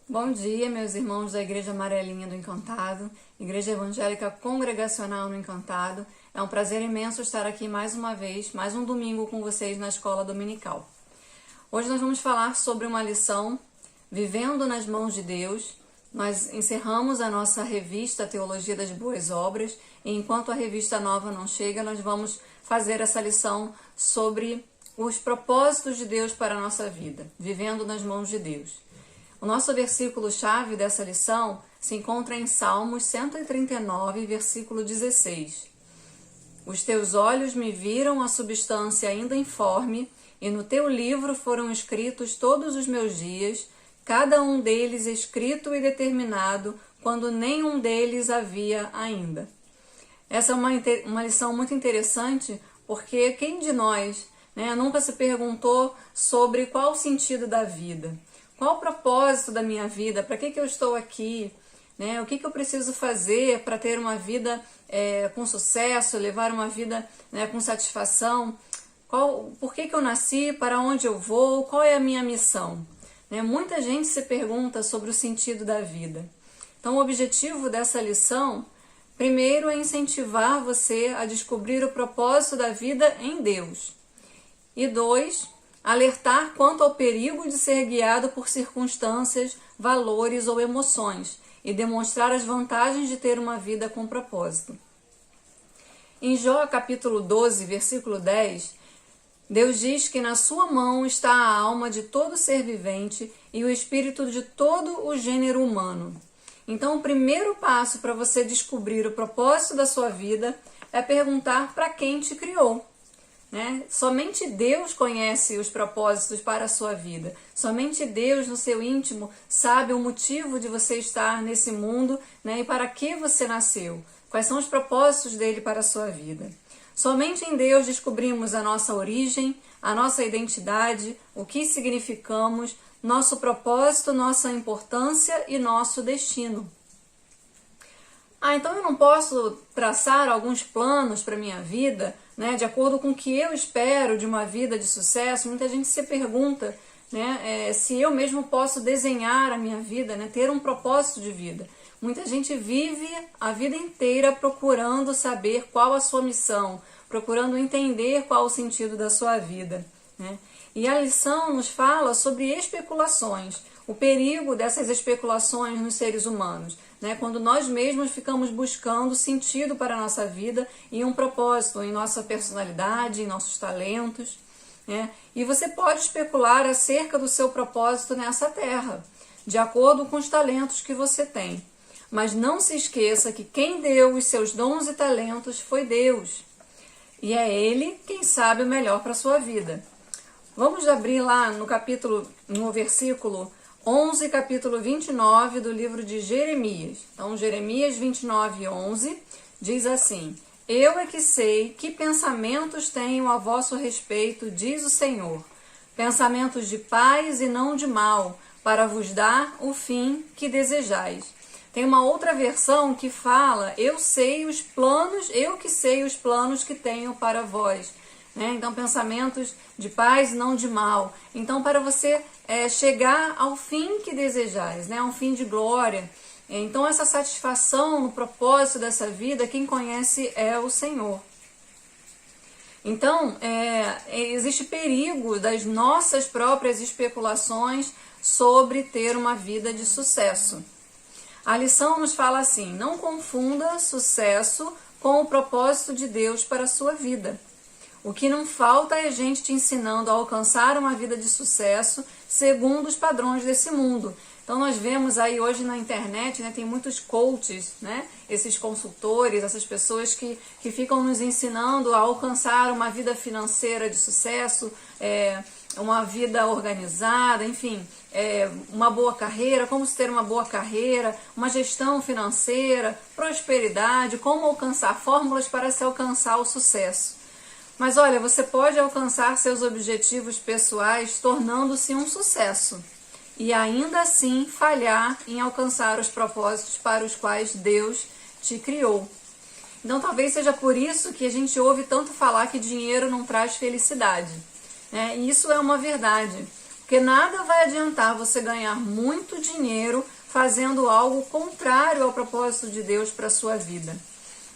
Bom dia, meus irmãos da Igreja Amarelinha do Encantado, Igreja Evangélica Congregacional no Encantado. É um prazer imenso estar aqui mais uma vez, mais um domingo com vocês na Escola Dominical. Hoje nós vamos falar sobre uma lição, Vivendo nas Mãos de Deus. Nós encerramos a nossa revista Teologia das Boas Obras e enquanto a revista nova não chega, nós vamos fazer essa lição sobre os propósitos de Deus para a nossa vida, Vivendo nas Mãos de Deus. O nosso versículo-chave dessa lição se encontra em Salmos 139, versículo 16. Os teus olhos me viram a substância ainda informe, e no teu livro foram escritos todos os meus dias, cada um deles escrito e determinado, quando nenhum deles havia ainda. Essa é uma lição muito interessante, porque quem de nós, nunca se perguntou sobre qual o sentido da vida? Qual o propósito da minha vida? Para que eu estou aqui? O que eu preciso fazer para ter uma vida com sucesso, levar uma vida com satisfação? Por que eu nasci? Para onde eu vou? Qual é a minha missão? Muita gente se pergunta sobre o sentido da vida. Então, o objetivo dessa lição, primeiro, é incentivar você a descobrir o propósito da vida em Deus. E dois, alertar quanto ao perigo de ser guiado por circunstâncias, valores ou emoções e demonstrar as vantagens de ter uma vida com propósito. Em Jó capítulo 12, versículo 10, Deus diz que na sua mão está a alma de todo ser vivente e o espírito de todo o gênero humano. Então, o primeiro passo para você descobrir o propósito da sua vida é perguntar para quem te criou. Somente Deus conhece os propósitos para a sua vida. Somente Deus, no seu íntimo, sabe o motivo de você estar nesse mundo, e para que você nasceu. Quais são os propósitos dele para a sua vida. Somente em Deus descobrimos a nossa origem, a nossa identidade, o que significamos, nosso propósito, nossa importância e nosso destino. Então eu não posso traçar alguns planos para a minha vida, de acordo com o que eu espero de uma vida de sucesso. Muita gente se pergunta, se eu mesmo posso desenhar a minha vida, ter um propósito de vida. Muita gente vive a vida inteira procurando saber qual a sua missão, procurando entender qual o sentido da sua vida. E a lição nos fala sobre especulações, o perigo dessas especulações nos seres humanos, quando nós mesmos ficamos buscando sentido para a nossa vida e um propósito em nossa personalidade, em nossos talentos. E você pode especular acerca do seu propósito nessa terra, de acordo com os talentos que você tem. Mas não se esqueça que quem deu os seus dons e talentos foi Deus. E é Ele quem sabe o melhor para a sua vida. Vamos abrir lá no versículo 11, capítulo 29 do livro de Jeremias. Então, Jeremias 29, 11 diz assim: Eu é que sei que pensamentos tenho a vosso respeito, diz o Senhor, pensamentos de paz e não de mal, para vos dar o fim que desejais. Tem uma outra versão que fala: eu que sei os planos que tenho para vós. Então, pensamentos de paz e não de mal. Então, para você chegar ao fim que desejais, ao fim de glória. Então, essa satisfação no propósito dessa vida, quem conhece é o Senhor. Então, existe perigo das nossas próprias especulações sobre ter uma vida de sucesso. A lição nos fala assim: não confunda sucesso com o propósito de Deus para a sua vida. O que não falta é gente te ensinando a alcançar uma vida de sucesso segundo os padrões desse mundo. Então nós vemos aí hoje na internet, tem muitos coaches, esses consultores, essas pessoas que ficam nos ensinando a alcançar uma vida financeira de sucesso, uma vida organizada, enfim, uma boa carreira, como se ter uma boa carreira, uma gestão financeira, prosperidade, como alcançar fórmulas para se alcançar o sucesso. Mas olha, você pode alcançar seus objetivos pessoais tornando-se um sucesso e ainda assim falhar em alcançar os propósitos para os quais Deus te criou. Então talvez seja por isso que a gente ouve tanto falar que dinheiro não traz felicidade. E isso é uma verdade. Porque nada vai adiantar você ganhar muito dinheiro fazendo algo contrário ao propósito de Deus para a sua vida.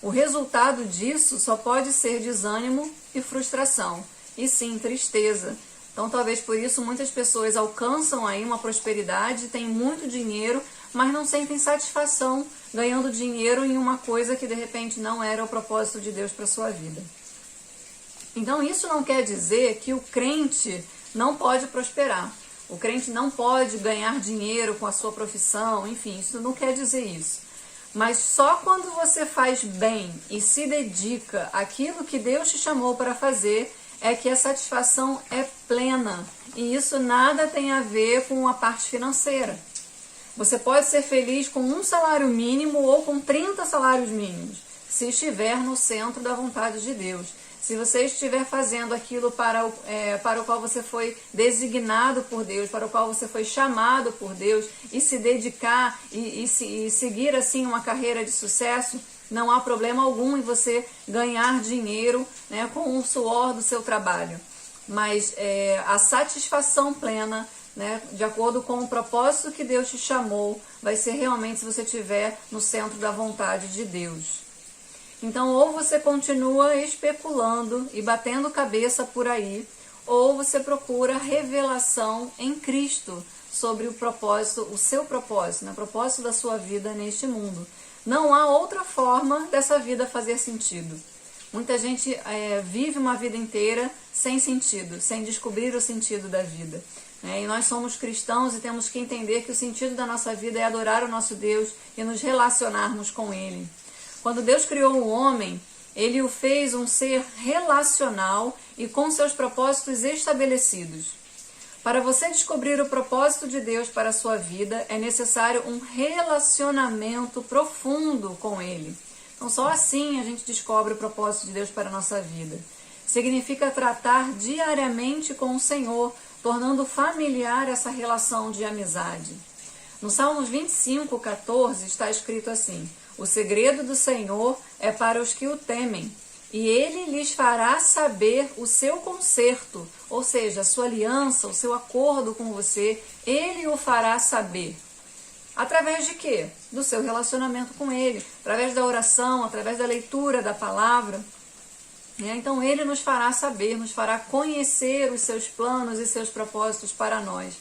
O resultado disso só pode ser desânimo e frustração, e sim tristeza. Então talvez por isso muitas pessoas alcançam aí uma prosperidade, têm muito dinheiro, mas não sentem satisfação ganhando dinheiro em uma coisa que de repente não era o propósito de Deus para a sua vida. Então isso não quer dizer que o crente não pode prosperar. O crente não pode ganhar dinheiro com a sua profissão, enfim, isso não quer dizer isso. Mas só quando você faz bem e se dedica àquilo que Deus te chamou para fazer, é que a satisfação é plena. E isso nada tem a ver com a parte financeira. Você pode ser feliz com um salário mínimo ou com 30 salários mínimos, se estiver no centro da vontade de Deus. Se você estiver fazendo aquilo para o qual você foi designado por Deus, para o qual você foi chamado por Deus, e se dedicar e seguir assim uma carreira de sucesso, não há problema algum em você ganhar dinheiro, né, com o suor do seu trabalho. Mas a satisfação plena, né, de acordo com o propósito que Deus te chamou, vai ser realmente se você estiver no centro da vontade de Deus. Então, ou você continua especulando e batendo cabeça por aí, ou você procura revelação em Cristo sobre o propósito, o seu propósito, né? O propósito da sua vida neste mundo. Não há outra forma dessa vida fazer sentido. Muita gente vive uma vida inteira sem sentido, sem descobrir o sentido da vida. E nós somos cristãos e temos que entender que o sentido da nossa vida é adorar o nosso Deus e nos relacionarmos com Ele. Quando Deus criou o homem, Ele o fez um ser relacional e com seus propósitos estabelecidos. Para você descobrir o propósito de Deus para a sua vida, é necessário um relacionamento profundo com Ele. Então, só assim a gente descobre o propósito de Deus para a nossa vida. Significa tratar diariamente com o Senhor, tornando familiar essa relação de amizade. No Salmos 25:14 está escrito assim: o segredo do Senhor é para os que o temem, e Ele lhes fará saber o seu conserto, ou seja, a sua aliança, o seu acordo com você, Ele o fará saber. Através de quê? Do seu relacionamento com Ele, através da oração, através da leitura da palavra. Então Ele nos fará saber, nos fará conhecer os seus planos e seus propósitos para nós.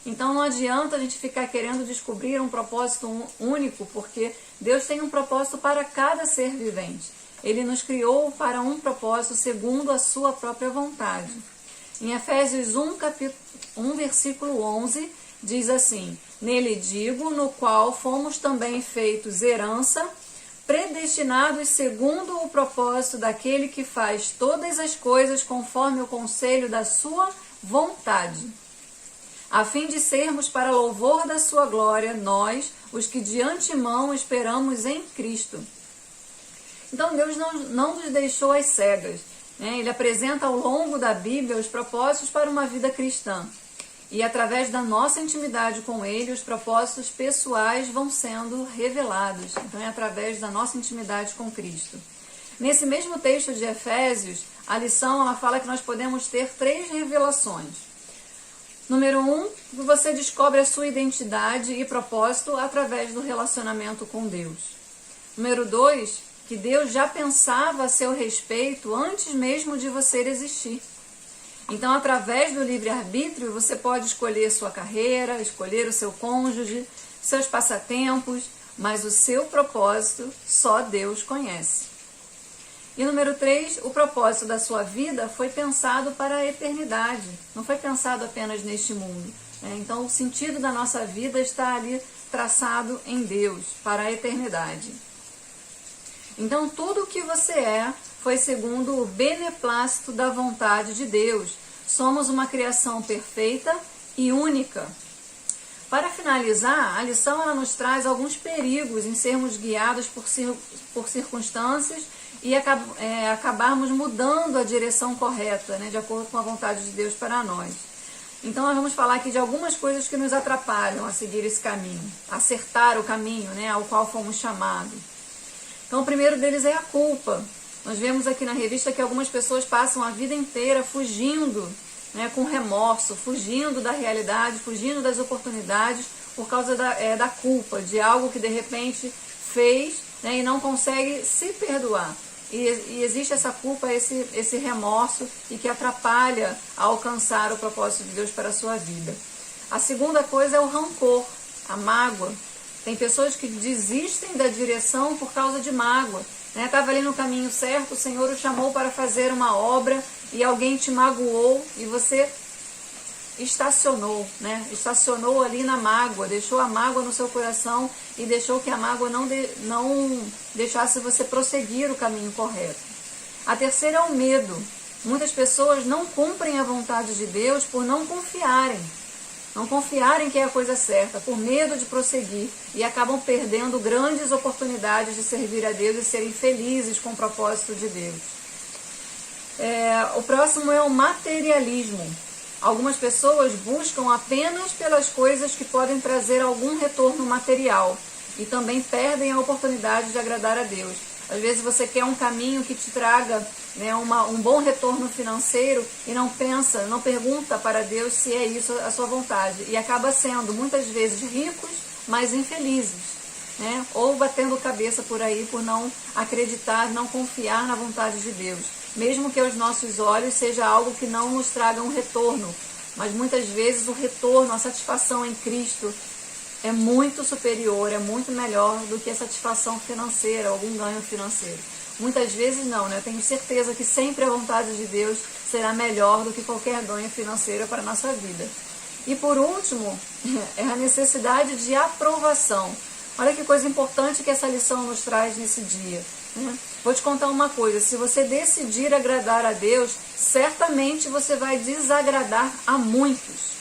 Então não adianta a gente ficar querendo descobrir um propósito único, porque Deus tem um propósito para cada ser vivente. Ele nos criou para um propósito segundo a sua própria vontade. Em Efésios 1, versículo 11, diz assim: nele digo, no qual fomos também feitos herança, predestinados segundo o propósito daquele que faz todas as coisas conforme o conselho da sua vontade, a fim de sermos para louvor da sua glória, nós, os que de antemão esperamos em Cristo. Então Deus não nos deixou às cegas, né? Ele apresenta ao longo da Bíblia os propósitos para uma vida cristã. E através da nossa intimidade com Ele, os propósitos pessoais vão sendo revelados. Então é através da nossa intimidade com Cristo. Nesse mesmo texto de Efésios, a lição ela fala que nós podemos ter 3 revelações. Número 1, você descobre a sua identidade e propósito através do relacionamento com Deus. Número 2, que Deus já pensava a seu respeito antes mesmo de você existir. Então, através do livre-arbítrio, você pode escolher sua carreira, escolher o seu cônjuge, seus passatempos, mas o seu propósito só Deus conhece. E número 3, o propósito da sua vida foi pensado para a eternidade, não foi pensado apenas neste mundo. Então, o sentido da nossa vida está ali traçado em Deus, para a eternidade. Então, tudo o que você é foi segundo o beneplácito da vontade de Deus. Somos uma criação perfeita e única. Para finalizar, a lição ela nos traz alguns perigos em sermos guiados por circunstâncias e acabarmos mudando a direção correta, né, de acordo com a vontade de Deus para nós. Então nós vamos falar aqui de algumas coisas que nos atrapalham a seguir esse caminho, a acertar o caminho, né, ao qual fomos chamados. Então o primeiro deles é a culpa. Nós vemos aqui na revista que algumas pessoas passam a vida inteira fugindo né, com remorso, fugindo da realidade, fugindo das oportunidades por causa da culpa, de algo que de repente fez, né, e não consegue se perdoar. E existe essa culpa, esse remorso, e que atrapalha a alcançar o propósito de Deus para a sua vida. A segunda coisa é o rancor, a mágoa. Tem pessoas que desistem da direção por causa de mágoa. Estava ali no caminho certo, o Senhor o chamou para fazer uma obra e alguém te magoou e você estacionou, né? Estacionou ali na mágoa, deixou a mágoa no seu coração e deixou que a mágoa não deixasse você prosseguir o caminho correto. A terceira é o medo. Muitas pessoas não cumprem a vontade de Deus por não confiarem que é a coisa certa, por medo de prosseguir, e acabam perdendo grandes oportunidades de servir a Deus e serem felizes com o propósito de Deus. O próximo é o materialismo. Algumas pessoas buscam apenas pelas coisas que podem trazer algum retorno material e também perdem a oportunidade de agradar a Deus. Às vezes você quer um caminho que te traga, né, um bom retorno financeiro e não pergunta para Deus se é isso a sua vontade. E acaba sendo, muitas vezes, ricos, mas infelizes, né? Ou batendo cabeça por aí por não acreditar, não confiar na vontade de Deus. Mesmo que aos nossos olhos seja algo que não nos traga um retorno. Mas muitas vezes o retorno, a satisfação em Cristo é muito superior, é muito melhor do que a satisfação financeira, algum ganho financeiro. Muitas vezes não, né? Eu tenho certeza que sempre a vontade de Deus será melhor do que qualquer ganho financeiro para a nossa vida. E por último, é a necessidade de aprovação. Olha que coisa importante que essa lição nos traz nesse dia, né? Vou te contar uma coisa, se você decidir agradar a Deus, certamente você vai desagradar a muitos.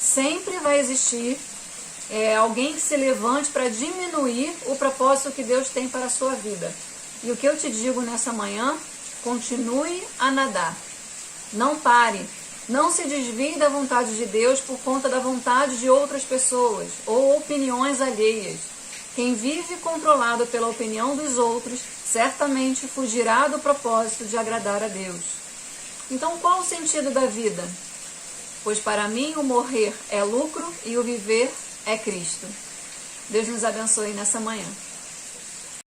Sempre vai existir alguém que se levante para diminuir o propósito que Deus tem para a sua vida. E o que eu te digo nessa manhã, continue a nadar. Não pare. Não se desvie da vontade de Deus por conta da vontade de outras pessoas ou opiniões alheias. Quem vive controlado pela opinião dos outros, certamente fugirá do propósito de agradar a Deus. Então, qual o sentido da vida? Pois para mim o morrer é lucro e o viver é Cristo. Deus nos abençoe nessa manhã.